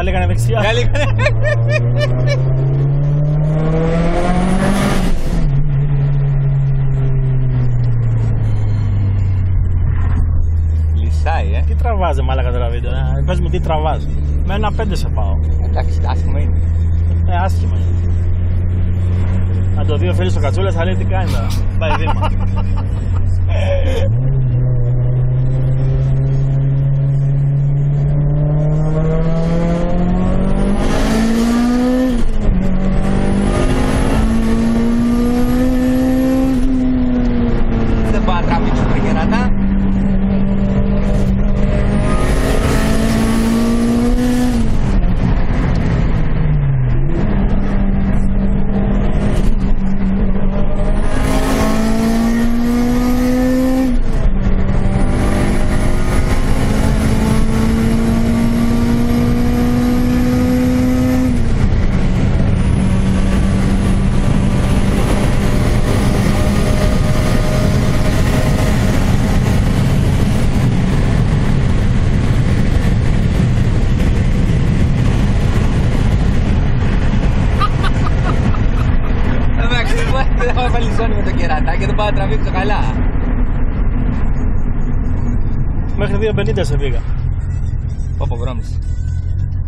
άλλη έκανε δεξιά. Λυσάει, Τι τραβάζει μάλακα τώρα βίντεο, πες μου τι τραβάζει. Με 1.5 σε πάω. Εντάξει, άσχημα είναι. Άσχημα είναι. Αν το δει ο φίλος ο Κατσούλας θα λέει τι κάνει τώρα. Πάει βήμα. Δεν πάω να τραβήξω τα κερατά. Δεν θα βάλει ζώνη με το κερατά και δεν πάω να τραβήξω καλά. Μέχρι 2.50 σε πήγα. Πω βρώμισε.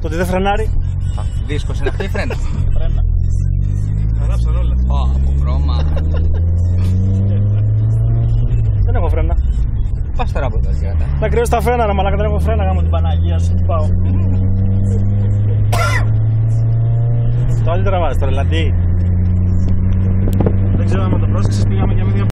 Το ότι δεν φρενάρει. Δίσκος είναι αυτή η φρένα. Φρένα. Ανάψαν όλα. Πω βρώμα. Δεν έχω φρένα. Πας τώρα από το κερατά. Θα κρύω στα φρένα, μαλάκα, δεν έχω φρένα, γάμω την Παναγία σου, πάω. Το άλλο τραβάζει, τρελαντή. Δεν ξέρω αν το πρόσεξες, πήγαμε και με μια